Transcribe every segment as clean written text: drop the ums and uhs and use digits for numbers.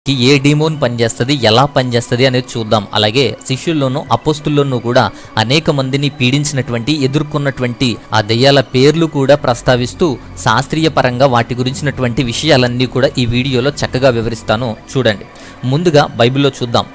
ఏ demon పనిచేస్తుంది, ఎలా పనిచేస్తుంది అనేది చూద్దాం. అలాగే శిష్యుల్లోనూ అపోస్తుల్లోనూ కూడా అనేక మందిని పీడించినటువంటి ఎదుర్కొన్నటువంటి ఆ దెయ్యాల పేర్లు కూడా ప్రస్తావిస్తూ శాస్త్రీయ పరంగా వాటి గురించినటువంటి విషయాలన్నీ కూడా ఈ వీడియోలో చక్కగా వివరిస్తాను. చూడండి. ముందుగా బైబిల్లో చూద్దాం.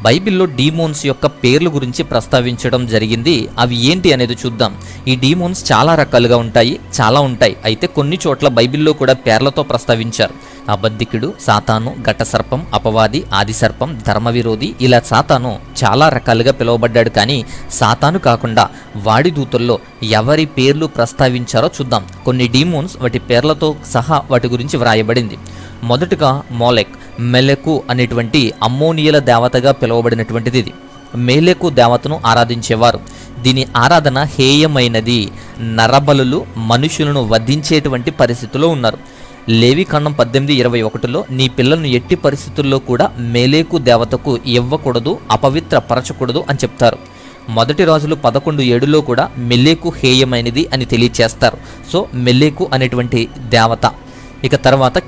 బైబిల్లో డీమోన్స్ యొక్క పేర్ల గురించి ప్రస్తావించడం జరిగింది. అవి ఏంటి అనేది చూద్దాం. ఈ డీమోన్స్ చాలా రకాలుగా ఉంటాయి. అయితే కొన్ని చోట్ల బైబిల్లో కూడా పేర్లతో ప్రస్తావించారు. అబద్ధికుడు, సాతాను, ఘటసర్పం, అపవాది, ఆదిసర్పం, ధర్మవిరోధి, ఇలా సాతాను చాలా రకాలుగా పిలువబడ్డాడు. కానీ సాతాను కాకుండా వాడి దూతల్లో ఎవరి పేర్లు ప్రస్తావించారో చూద్దాం. కొన్ని డీమోన్స్ వాటి పేర్లతో సహా వాటి గురించి వ్రాయబడింది. మొదటగా మోలెక్, మెలెకు అనేటువంటి అమ్మోనియల దేవతగా పిలువబడినటువంటిది. ఇది మేలెకు దేవతను ఆరాధించేవారు. దీని ఆరాధన హేయమైనది. నరబలులు మనుషులను వధించేటువంటి పరిస్థితిలో ఉన్నారు. లేవికాండం 18:21లో నీ పిల్లలను ఎట్టి పరిస్థితుల్లో కూడా మేలేకు దేవతకు ఇవ్వకూడదు, అపవిత్రపరచకూడదు అని చెప్తారు. మొదటి రాజులు 11:7లో కూడా మెలేకు హేయమైనది అని తెలియచేస్తారు. సో మెలేకు అనేటువంటి దేవత. ఇక తర్వాత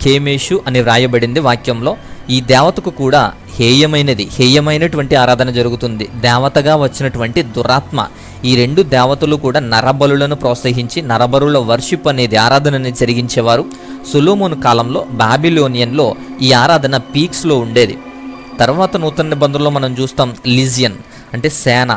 కేమేషు అని వ్రాయబడింది వాక్యంలో. ఈ దేవతకు కూడా హేయమైనటువంటి ఆరాధన జరుగుతుంది. దేవతగా వచ్చినటువంటి దురాత్మ. ఈ రెండు దేవతలు కూడా నరబలులను ప్రోత్సహించి నరబలుల వర్షిప్ అనేది ఆరాధనని జరిగించేవారు. సొలొమోను కాలంలో బాబిలోనియన్లో ఈ ఆరాధన పీక్స్లో ఉండేది. తర్వాత నూతన నిబంధనలో మనం చూస్తాం లిజియన్ అంటే సేన.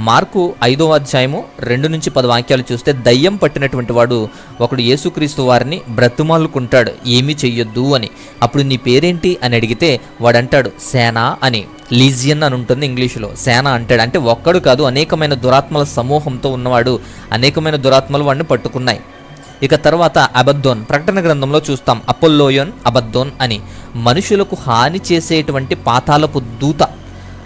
మార్కు 5:2-10 వాక్యాలు చూస్తే దయ్యం పట్టినటువంటి వాడు ఒకడు యేసుక్రీస్తు వారిని బ్రతిమాలుకుంటాడు, ఏమీ చెయ్యొద్దు అని. అప్పుడు నీ పేరేంటి అని అడిగితే వాడంటాడు సేన అని. లీజియన్ అని ఉంటుంది ఇంగ్లీషులో. సేన అంటాడు. అంటే ఒక్కడు కాదు, అనేకమైన దురాత్మల సమూహంతో ఉన్నవాడు. అనేకమైన దురాత్మలు వాడిని పట్టుకున్నాయి. ఇక తర్వాత అబద్దోన్. ప్రకటన గ్రంథంలో చూస్తాం అపోల్లోయోన్, అబద్దోన్ అని. మనుషులకు హాని చేసేటువంటి పాతాళపు దూత.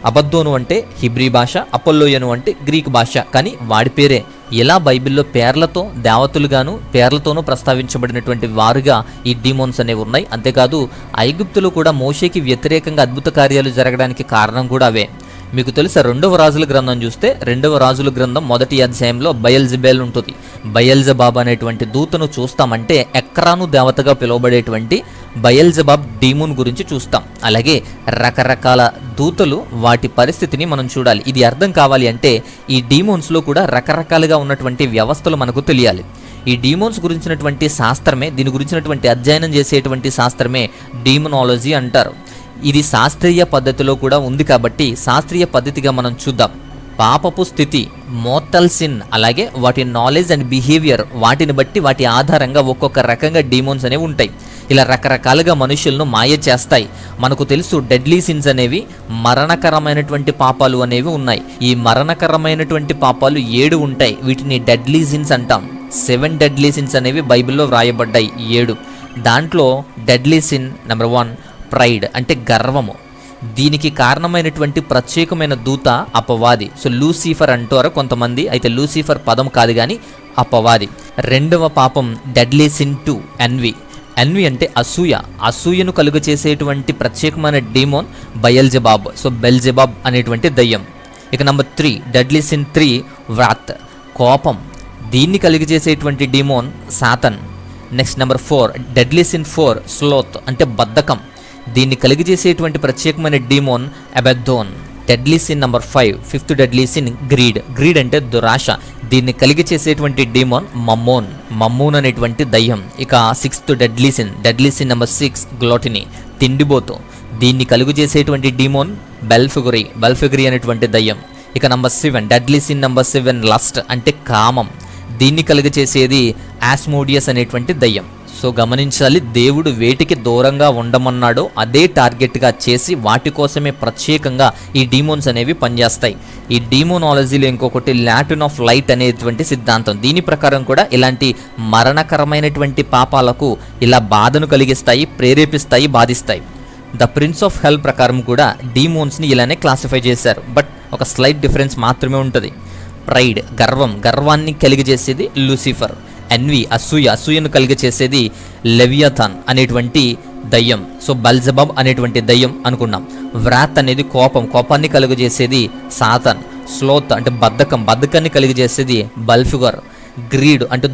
అబద్దోను అంటే హిబ్రీ భాష, అపోల్లోయను అంటే గ్రీక్ భాష. కానీ వాడి పేరే. ఇలా బైబిల్లో పేర్లతో దేవతలుగాను పేర్లతోనూ ప్రస్తావించబడినటువంటి వారుగా ఈ డీమోన్స్ అనేవి ఉన్నాయి. అంతేకాదు ఐగుప్తులు కూడా మోషేకి వ్యతిరేకంగా అద్భుత కార్యాలు జరగడానికి కారణం కూడా అవే. మీకు తెలుసా, 2వ రాజుల గ్రంథం చూస్తే 2వ రాజుల గ్రంథం 1వ అధ్యాయంలో బయల్జెబూల్ ఉంటుంది. బయల్జెబాబ్ అనేటువంటి దూతను చూస్తామంటే ఎక్రాను దేవతగా పిలువబడేటువంటి బయల్జెబాబ్ డీమోన్ గురించి చూస్తాం. అలాగే రకరకాల దూతలు, వాటి పరిస్థితిని మనం చూడాలి. ఇది అర్థం కావాలి అంటే ఈ డీమోన్స్లో కూడా రకరకాలుగా ఉన్నటువంటి వ్యవస్థలు మనకు తెలియాలి. ఈ డీమోన్స్ గురించినటువంటి శాస్త్రమే, దీని గురించినటువంటి అధ్యయనం చేసేటువంటి శాస్త్రమే డీమనాలజీ అంటారు. ఇది శాస్త్రీయ పద్ధతిలో కూడా ఉంది కాబట్టి శాస్త్రీయ పద్ధతిగా మనం చూద్దాం. పాపపు స్థితి, మోర్టల్ సిన్, అలాగే వాటి నాలెడ్జ్ అండ్ బిహేవియర్, వాటిని బట్టి వాటి ఆధారంగా ఒక్కొక్క రకంగా డీమోన్స్ అనేవి ఉంటాయి. ఇలా రకరకాలుగా మనుషులను మాయ చేస్తాయి. మనకు తెలుసు డెడ్లీ సిన్స్ అనేవి, మరణకరమైనటువంటి పాపాలు అనేవి ఉన్నాయి. ఈ మరణకరమైనటువంటి పాపాలు 7 ఉంటాయి. వీటిని డెడ్లీ సిన్స్ అంటాం. 7 డెడ్లీ సిన్స్ అనేవి బైబిల్లో వ్రాయబడ్డాయి 7. దాంట్లో డెడ్లీ సిన్ నెంబర్ 1 ప్రైడ్ అంటే గర్వము. దీనికి కారణమైనటువంటి ప్రత్యేకమైన దూత అపవాది. సో లూసిఫర్ అంటారు కొంతమంది. అయితే లూసిఫర్ పదం కాదు కానీ అపవాది. 2వ పాపం డెడ్లీ సిన్ 2 ఎన్వి అంటే అసూయను కలుగ చేసేటువంటి ప్రత్యేకమైన డీమోన్ బయల్జెబాబ్. సో బెల్జెబాబ్ అనేటువంటి దయ్యం. ఇక నెంబర్ 3 డెడ్లీ సిన్ 3 వ్రాత్, కోపం. దీన్ని కలిగి చేసేటువంటి demon Satan. Next number 4 deadly sin 4 sloth అంటే బద్ధకం. దీన్ని కలిగి చేసేటువంటి ప్రత్యేకమైన demon Abaddon. Deadly sin number 5 5th deadly sin greed అంటే దురాశ. దీన్ని కలిగి చేసేటువంటి డీమోన్ మమ్మోన్ అనేటువంటి దయ్యం. ఇక 6th డెడ్లీ సిన్ నెంబర్ 6 గ్లోటినీ తిండిబోతు. దీన్ని కలుగు చేసేటువంటి డీమోన్ బెల్ఫిగరీ అనేటువంటి దయ్యం. ఇక number 7 deadly sin number 7 lust అంటే కామం. దీన్ని కలుగ చేసేది ఆస్మోడియస్ అనేటువంటి దయ్యం. సో గమనించాలి, దేవుడు వేటికి దూరంగా ఉండమన్నాడో అదే టార్గెట్గా చేసి వాటి కోసమే ప్రత్యేకంగా ఈ డీమోన్స్ అనేవి పనిచేస్తాయి. ఈ డీమోనాలజీలో ఇంకొకటి లాటిన్ ఆఫ్ లైట్ అనేటువంటి సిద్ధాంతం. దీని ప్రకారం కూడా ఇలాంటి మరణకరమైనటువంటి పాపాలకు ఇలా బాధను కలిగిస్తాయి, ప్రేరేపిస్తాయి, బాధిస్తాయి. ద ప్రిన్స్ ఆఫ్ హెల్ ప్రకారం కూడా డీమోన్స్ని ఇలానే క్లాసిఫై చేశారు. బట్ ఒక స్లైట్ డిఫరెన్స్ మాత్రమే ఉంటుంది. ప్రైడ్ గర్వాన్ని కలిగి చేసేది లూసిఫర్. ఎన్వి అసూయను కలిగి చేసేది లెవియథాన్ అనేటువంటి దయ్యం. సో బెల్జెబాబ్ అనేటువంటి దయ్యం అనుకున్నాం. వ్రాత్ అనేది కోపాన్ని కలుగజేసేది సాతాన్. స్లోత్ అంటే బద్ధకాన్ని కలిగజేసేది బెల్ఫిగర్. గ్రీడ్ అంటే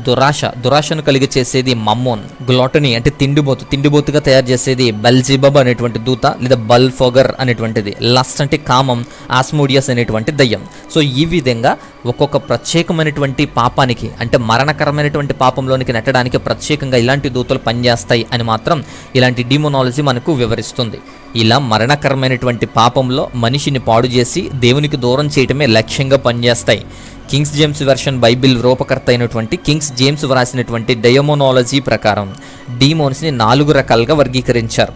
దురాశను కలిగి చేసేది మమ్మోన్. గ్లాటనీ అంటే తిండిబోతుగా తయారు చేసేది బెల్జిబబ్ అనేటువంటి దూత లేదా బల్ఫోగర్ అనేటువంటిది. లస్ట్ అంటే కామం, ఆస్మోడియస్ అనేటువంటి దయ్యం. సో ఈ విధంగా ఒక్కొక్క ప్రత్యేకమైనటువంటి పాపానికి అంటే మరణకరమైనటువంటి పాపంలోనికి నెట్టడానికి ప్రత్యేకంగా ఇలాంటి దూతలు పనిచేస్తాయి అని మాత్రం ఇలాంటి డీమోనాలజీ మనకు వివరిస్తుంది. ఇలా మరణకరమైనటువంటి పాపంలో మనిషిని పాడు చేసి దేవునికి దూరం చేయటమే లక్ష్యంగా పనిచేస్తాయి. కింగ్స్ జేమ్స్ వెర్షన్ బైబిల్ రూపకర్త అయినటువంటి కింగ్స్ జేమ్స్ వ్రాసినటువంటి డెమోనాలజీ ప్రకారం డీమోన్స్ని 4 రకాలుగా వర్గీకరించారు.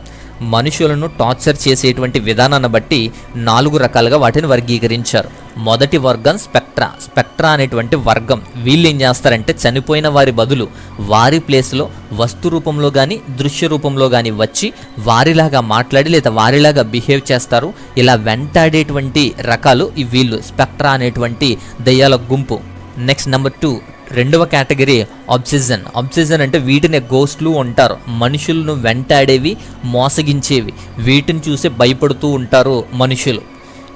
మనుషులను టార్చర్ చేసేటువంటి విధానాన్ని బట్టి 4 రకాలుగా వాటిని వర్గీకరించారు. మొదటి వర్గం స్పెక్ట్రా అనేటువంటి వర్గం. వీళ్ళు ఏం చేస్తారంటే చనిపోయిన వారి బదులు వారి ప్లేస్లో వస్తు రూపంలో కానీ దృశ్య రూపంలో కానీ వచ్చి వారిలాగా మాట్లాడి లేదా వారిలాగా బిహేవ్ చేస్తారు. ఇలా వెంటాడేటువంటి రకాలు వీళ్ళు స్పెక్ట్రా అనేటువంటి దయ్యాల గుంపు. నెక్స్ట్ నెంబర్ 2 రెండవ కేటగిరీ అబ్సెషన్ అంటే వీటిని గోస్ట్లు అంటారు. మనుషులను వెంటాడేవి, మోసగించేవి. వీటిని చూసి భయపడుతూ ఉంటారు మనుషులు.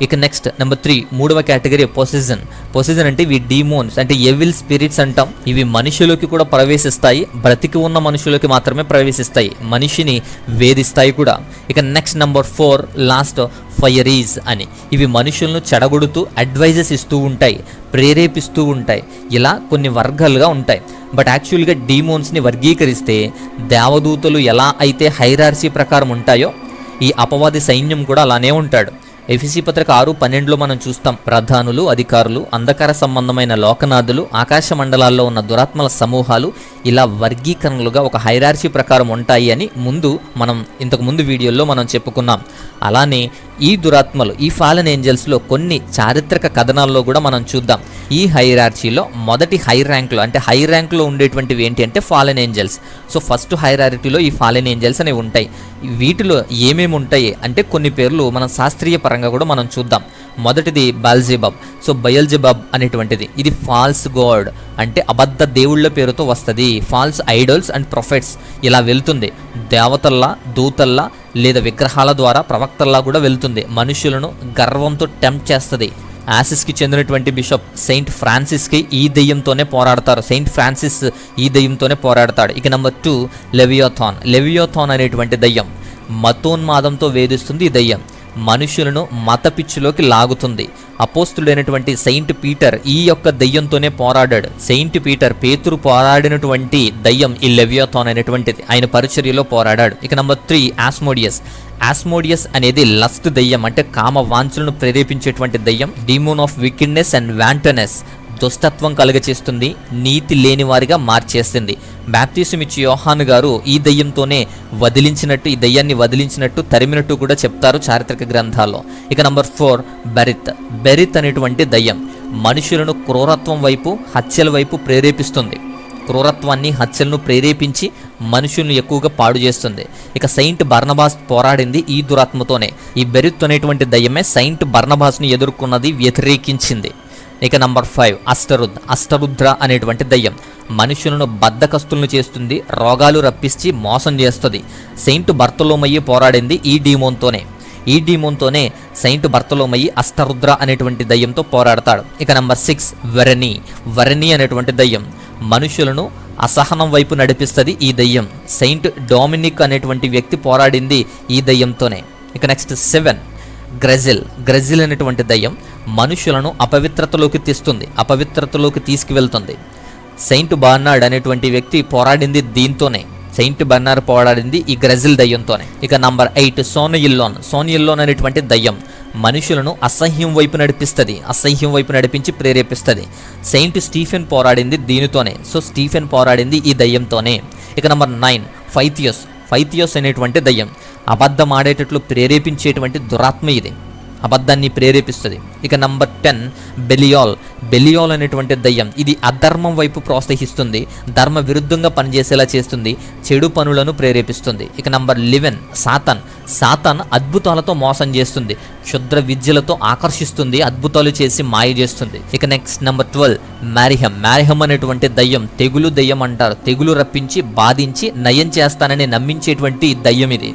ఇక నెక్స్ట్ నెంబర్ 3 మూడవ కేటగిరీ పొసెషన్ అంటే ఇవి డీమోన్స్ అంటే ఎవిల్ స్పిరిట్స్ అంటాం. ఇవి మనుషులకి కూడా ప్రవేశిస్తాయి, బ్రతికి ఉన్న మనుషులకి మాత్రమే ప్రవేశిస్తాయి, మనిషిని వేధిస్తాయి కూడా. ఇక నెక్స్ట్ నెంబర్ 4 లాస్ట్ ఫైరీస్ అని. ఇవి మనుషులను చెడగొడుతూ అడ్వైజెస్ ఇస్తూ ఉంటాయి, ప్రేరేపిస్తూ ఉంటాయి. ఇలా కొన్ని వర్గాలుగా ఉంటాయి. బట్ యాక్చువల్గా డీమోన్స్ని వర్గీకరిస్తే దేవదూతలు ఎలా అయితే హైరార్సీ ప్రకారం ఉంటాయో ఈ అపవాది సైన్యం కూడా అలానే ఉంటాడు. ఎఫెసీ పత్రిక 6:12 మనం చూస్తాం, ప్రధానులు, అధికారులు, అంధకార సంబంధమైన లోకనాథులు, ఆకాశ మండలాల్లో ఉన్న దురాత్మల సమూహాలు ఇలా వర్గీకరణలుగా ఒక హైరార్సీ ప్రకారం ఉంటాయి అని మనం ఇంతకు ముందు వీడియోలో మనం చెప్పుకున్నాం. అలానే ఈ దురాత్మలు, ఈ ఫాలెన్ ఏంజల్స్లో కొన్ని చారిత్రక కథనాల్లో కూడా మనం చూద్దాం. ఈ హైరార్చీలో మొదటి హై ర్యాంక్లో ఉండేటువంటివి ఏంటి అంటే ఫాలెన్ ఏంజల్స్. సో ఫస్ట్ హైరారిటీలో ఈ ఫాలెన్ ఏంజల్స్ అనేవి ఉంటాయి. వీటిలో ఏమేమి ఉంటాయి అంటే కొన్ని పేర్లు మనం శాస్త్రీయ పరంగా కూడా మనం చూద్దాం. మొదటిది బెల్జెబబ్. సో బయల్జెబబ్ అనేటువంటిది ఇది ఫాల్స్ గాడ్ అంటే అబద్ధ దేవుళ్ళ పేరుతో వస్తుంది. ఫాల్స్ ఐడల్స్ అండ్ ప్రొఫెట్స్ ఇలా వెళ్తుంది. దేవతల్లా, దూతల్లా లేదా విగ్రహాల ద్వారా ప్రవక్తల్లా కూడా వెళ్తుంది. మనుషులను గర్వంతో టెంప్ట్ చేస్తుంది. యాసిస్కి చెందినటువంటి బిషప్ సెయింట్ ఫ్రాన్సిస్కి ఈ దెయ్యంతోనే పోరాడతారు. సెయింట్ ఫ్రాన్సిస్ ఈ దెయ్యంతోనే పోరాడతాడు. ఇక నెంబర్ 2 లెవియోథాన్ అనేటువంటి దయ్యం మతోన్మాదంతో వేధిస్తుంది. ఈ దయ్యం మనుషులను మత పిచ్చిలోకి లాగుతుంది. అపోస్తుడైనటువంటి సెయింట్ పీటర్ ఈ యొక్క దయ్యంతోనే పోరాడాడు. సెయింట్ పీటర్ పేతురు పోరాడినటువంటి దయ్యం ఈ లెవియోథాన్ అనేటువంటిది. ఆయన పరిచర్యలో పోరాడాడు. ఇక నెంబర్ 3 ఆస్మోడియస్ అనేది లస్ట్ దయ్యం అంటే కామ వాంఛలను ప్రేరేపించేటువంటి దయ్యం. డీమోన్ ఆఫ్ వికిడ్నెస్ అండ్ వాంటనెస్ దుష్టత్వం కలుగచేస్తుంది, నీతి లేని వారిగా మార్చేస్తుంది. బాప్తిసం ఇచ్చి యోహాను గారు ఈ దయ్యంతోనే ఈ దయ్యాన్ని వదిలించినట్టు తరిమినట్టు కూడా చెప్తారు చారిత్రక గ్రంథాల్లో. ఇక నంబర్ 4 బెరిత్ అనేటువంటి దయ్యం మనుషులను క్రూరత్వం వైపు, హత్యల వైపు ప్రేరేపిస్తుంది. క్రూరత్వాన్ని, హత్యలను ప్రేరేపించి మనుషులను ఎక్కువగా పాడు చేస్తుంది. ఇక సెయింట్ బర్నబాస్ పోరాడింది ఈ దురాత్మతోనే. ఈ బెరిత్ అనేటువంటి దయ్యమే సెయింట్ బర్నబాస్ను ఎదుర్కొన్నది, వ్యతిరేకించింది. ఇక నంబర్ 5 అష్టరుద్ర అనేటువంటి దయ్యం మనుషులను బద్ధకస్తులను చేస్తుంది, రోగాలు రప్పించి మోసం చేస్తుంది. సెయింట్ బర్తలోమయ్యి పోరాడింది ఈ డీమోన్తోనే సెయింట్ బర్తలోమయ్యి అష్టరుద్ర అనేటువంటి దయ్యంతో పోరాడతాడు. ఇక నంబర్ 6 వరణి అనేటువంటి దయ్యం మనుషులను అసహనం వైపు నడిపిస్తుంది. ఈ దయ్యం సెయింట్ డొమినిక్ అనేటువంటి వ్యక్తి పోరాడింది ఈ దయ్యంతోనే. ఇక నెక్స్ట్ 7 గ్రెజిల్ అనేటువంటి దయ్యం మనుషులను అపవిత్రతలోకి తీసుకువెళ్తుంది. సెయింట్ బర్నార్డ్ అనేటువంటి వ్యక్తి పోరాడింది దీంతోనే. సెయింట్ బర్నార్డ్ పోరాడింది ఈ గ్రెజిల్ దయ్యంతోనే. ఇక నంబర్ 8 సోనియల్లోన్ అనేటువంటి దయ్యం మనుషులను అసహ్యం వైపు నడిపించి ప్రేరేపిస్తుంది. సెయింట్ స్టీఫెన్ పోరాడింది దీనితోనే. సో స్టీఫెన్ పోరాడింది ఈ దయ్యంతోనే. ఇక నంబర్ 9 ఫైథియోస్ అనేటువంటి దయ్యం అబద్ధం ఆడేటట్లు ప్రేరేపించేటువంటి దురాత్మ ఇది, అబద్ధాన్ని ప్రేరేపిస్తుంది. ఇక నంబర్ 10 బెలియాల్ అనేటువంటి దయ్యం ఇది అధర్మం వైపు ప్రోత్సహిస్తుంది, ధర్మ విరుద్ధంగా పనిచేసేలా చేస్తుంది, చెడు పనులను ప్రేరేపిస్తుంది. ఇక నంబర్ 11 సాతాన్ అద్భుతాలతో మోసం చేస్తుంది, క్షుద్ర విద్యలతో ఆకర్షిస్తుంది, అద్భుతాలు చేసి మాయ చేస్తుంది. ఇక నెక్స్ట్ నంబర్ 12 మ్యారిహం అనేటువంటి దయ్యం తెగులు దయ్యం అంటారు. తెగులు రప్పించి బాధించి నయం చేస్తానని నమ్మించేటువంటి దయ్యం ఇది.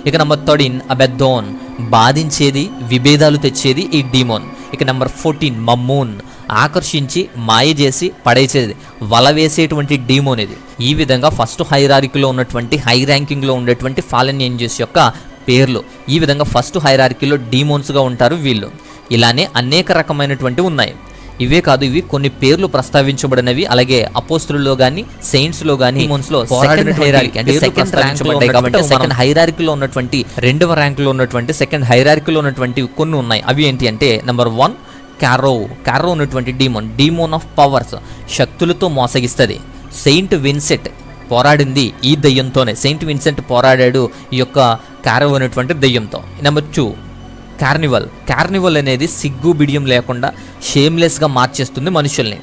ఇక నంబర్ 13 అబెద్దోన్ బాధించేది, విభేదాలు తెచ్చేది ఈ డీమోన్. ఇక నెంబర్ 14 మమ్మూన్ ఆకర్షించి మాయ చేసి పడేసేది, వల వేసేటువంటి డీమోన్ ఇది. ఈ విధంగా ఫస్ట్ హైరార్కీలో ఉన్నటువంటి హై ర్యాంకింగ్లో ఉండేటువంటి ఫాలెన్ ఏంజెల్స్ యొక్క పేర్లు. ఈ విధంగా ఫస్ట్ హైరార్కీలో డీమోన్స్గా ఉంటారు వీళ్ళు. ఇలానే అనేక రకమైనటువంటి ఉన్నాయి. ఇవే కాదు, ఇవి కొన్ని పేర్లు ప్రస్తావించబడినవి. అలాగే అపోస్తుల్లో గానీ సెయింట్స్ లో గానీ డీమోన్స్లో సెకండ్ హైరార్కీ అంటే సెకండ్ ర్యాంక్ కాబట్టి సెకండ్ హైరార్కీలో ఉన్నటువంటి రెండవ ర్యాంకులో ఉన్నటువంటి సెకండ్ హైరార్కీలో ఉన్నటువంటి కొన్ని ఉన్నాయి. అవి ఏంటి అంటే నెంబర్ 1 క్యారో ఉన్నటువంటి డీమోన్ ఆఫ్ పవర్స్, శక్తులతో మోసగిస్తుంది. సెయింట్ విన్సెంట్ పోరాడింది ఈ దెయ్యంతోనే. సెయింట్ విన్సెంట్ పోరాడాడు ఈ యొక్క క్యారో అనేటువంటి దెయ్యంతో. నెంబర్ 2 కార్నివల్ అనేది సిగ్గు బిడియం లేకుండా షేమ్లెస్గా మార్చేస్తుంది మనుషుల్ని.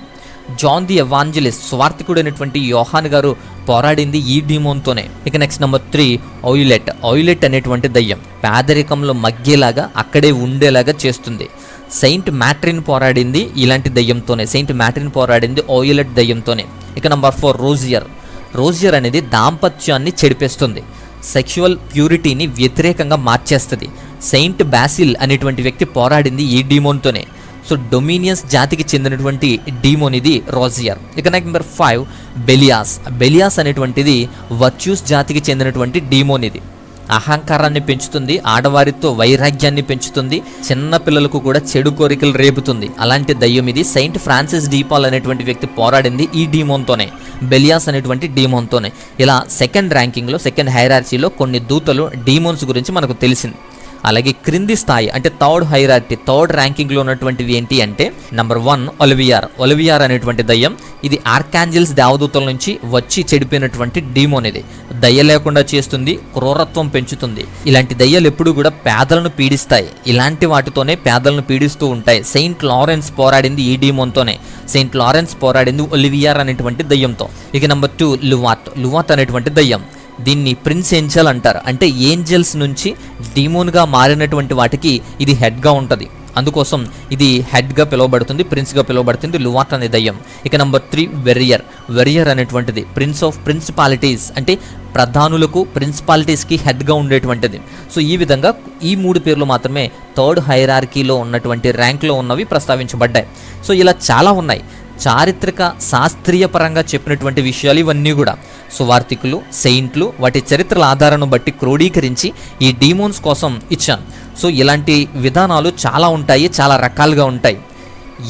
జాన్ ది ఎవాంజలిస్ట్, స్వార్థికుడైనటువంటి యోహాన్ గారు పోరాడింది ఈ డీమోన్తోనే. ఇక నెక్స్ట్ నెంబర్ 3 ఆయిలెట్ అనేటువంటి దయ్యం పేదరికంలో మగ్గేలాగా అక్కడే ఉండేలాగా చేస్తుంది. సెయింట్ మ్యాట్రిన్ పోరాడింది ఇలాంటి దయ్యంతోనే. సెయింట్ మ్యాట్రిన్ పోరాడింది ఆయిలెట్ దయ్యంతోనే. ఇక నెంబర్ 4 రోజియర్ అనేది దాంపత్యాన్ని చెడిపేస్తుంది, సెక్షువల్ ప్యూరిటీని వ్యతిరేకంగా మార్చేస్తుంది. సెయింట్ బాసిల్ అనేటువంటి వ్యక్తి పోరాడింది ఈ డీమోన్తోనే. సో డొమినియన్స్ జాతికి చెందినటువంటి డీమోన్ ఇది రోజియర్. ఇక నెంబర్ 5 బెలియాస్ అనేటువంటిది వర్చ్యూస్ జాతికి చెందినటువంటి డీమోన్ ఇది. అహంకారాన్ని పెంచుతుంది, ఆడవారితో వైరాగ్యాన్ని పెంచుతుంది, చిన్న పిల్లలకు కూడా చెడు కోరికలు రేపుతుంది. అలాంటి దయ్యం ఇది. సెయింట్ ఫ్రాన్సిస్ డీపాల్ అనేటువంటి వ్యక్తి పోరాడింది ఈ డీమోన్తోనే, బెలియాస్ అనేటువంటి డీమోన్తోనే. ఇలా సెకండ్ ర్యాంకింగ్లో సెకండ్ హైరార్కీలో కొన్ని దూతలు డీమోన్స్ గురించి మనకు తెలిసింది. అలాగే క్రింది స్థాయి అంటే థర్డ్ ర్యాంకింగ్లో ఉన్నటువంటివి ఏంటి అంటే నెంబర్ 1 ఒలివియార్ అనేటువంటి దయ్యం. ఇది ఆర్కాంజెల్స్ దేవదూతల నుంచి వచ్చి చెడిపోయినటువంటి డీమోన్. ఇది దయ్య లేకుండా చేస్తుంది, క్రూరత్వం పెంచుతుంది. ఇలాంటి దయ్యాలు ఎప్పుడు కూడా పేదలను పీడిస్తాయి. ఇలాంటి వాటితోనే పేదలను పీడిస్తూ ఉంటాయి. సెయింట్ లారెన్స్ పోరాడింది ఈ డీమోన్తోనే. సెయింట్ లారెన్స్ పోరాడింది ఒలివియార్ అనేటువంటి దయ్యంతో. ఇక నెంబర్ 2 లువాత్ అనేటువంటి దయ్యం. దీన్ని ప్రిన్స్ ఏంజల్ అంటారు. అంటే ఏంజల్స్ నుంచి డీమోన్గా మారినటువంటి వాటికి ఇది హెడ్గా ఉంటుంది. అందుకోసం ఇది హెడ్గా పిలువబడుతుంది, ప్రిన్స్గా పిలువబడుతుంది లువాట్ అనే దయ్యం. ఇక నెంబర్ 3 వెరియర్ అనేటువంటిది ప్రిన్స్ ఆఫ్ ప్రిన్సిపాలిటీస్, అంటే ప్రధానులకు ప్రిన్సిపాలిటీస్కి హెడ్గా ఉండేటువంటిది. సో ఈ విధంగా ఈ 3 పేర్లు మాత్రమే థర్డ్ హైరార్కీలో ఉన్నటువంటి ర్యాంక్లో ఉన్నవి ప్రస్తావించబడ్డాయి. సో ఇలా చాలా ఉన్నాయి. చారిత్రక శాస్త్రీయ పరంగా చెప్పినటువంటి విషయాలు ఇవన్నీ కూడా సువార్తికులు, సెయింట్లు వాటి చరిత్రల ఆధారాన్ని బట్టి క్రోడీకరించి ఈ డీమోన్స్ కోసం ఇచ్చాను. సో ఇలాంటి విధానాలు చాలా ఉంటాయి, చాలా రకాలుగా ఉంటాయి.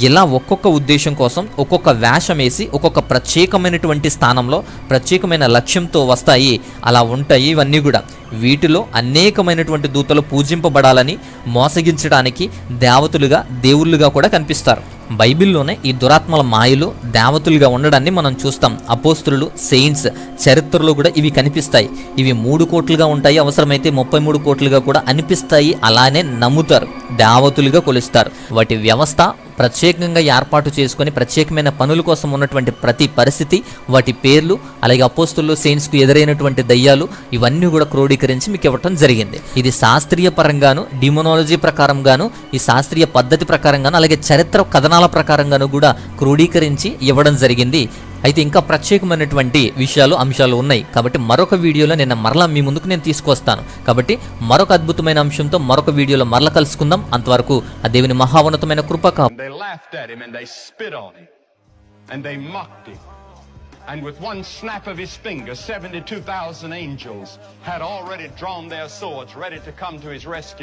ఇలా ఒక్కొక్క ఉద్దేశం కోసం ఒక్కొక్క వేషం వేసి ఒక్కొక్క ప్రత్యేకమైనటువంటి స్థానంలో ప్రత్యేకమైన లక్ష్యంతో వస్తాయి. అలా ఉంటాయి ఇవన్నీ కూడా. వీటిలో అనేకమైనటువంటి దూతలు పూజింపబడాలని మోసగించడానికి దేవతలుగా దేవుళ్ళుగా కూడా కనిపిస్తారు. బైబిల్లోనే ఈ దురాత్మల మాయలు దేవతలుగా ఉండడాన్ని మనం చూస్తాం. అపోస్తులు, సెయింట్స్ చరిత్రలో కూడా ఇవి కనిపిస్తాయి. ఇవి 3 కోట్లుగా ఉంటాయి, అవసరమైతే 33 కోట్లుగా కూడా అనిపిస్తాయి. అలానే నమ్ముతారు, దేవతలుగా కొలుస్తారు. వాటి వ్యవస్థ ప్రత్యేకంగా ఏర్పాటు చేసుకొని ప్రత్యేకమైన పనుల కోసం ఉన్నటువంటి ప్రతి పరిస్థితి, వాటి పేర్లు, అలాగే అపోస్తులు, సెయింట్స్కు ఎదురైనటువంటి దయ్యాలు ఇవన్నీ కూడా క్రోడీకరించి మీకు ఇవ్వటం జరిగింది. ఇది శాస్త్రీయ పరంగాను, డిమోనాలజీ ప్రకారంగాను, ఈ శాస్త్రీయ పద్ధతి ప్రకారంగాను, అలాగే చరిత్ర కథనాల ప్రకారంగాను కూడా క్రోడీకరించి ఇవ్వడం జరిగింది. అయితే ఇంకా ప్రత్యేకమైనటువంటి అంశాలు ఉన్నాయి. కాబట్టి మరొక వీడియోలో మరలా మీ ముందుకు నేను తీసుకొస్తాను. కాబట్టి మరొక అద్భుతమైన అంశంతో మరొక వీడియోలో మరలా కలుసుకుందాం. అంతవరకు ఆ దేవుని మహాన్నతమైన కృప And with one snap of his finger, 72,000 angels had already drawn their swords ready to come to his rescue.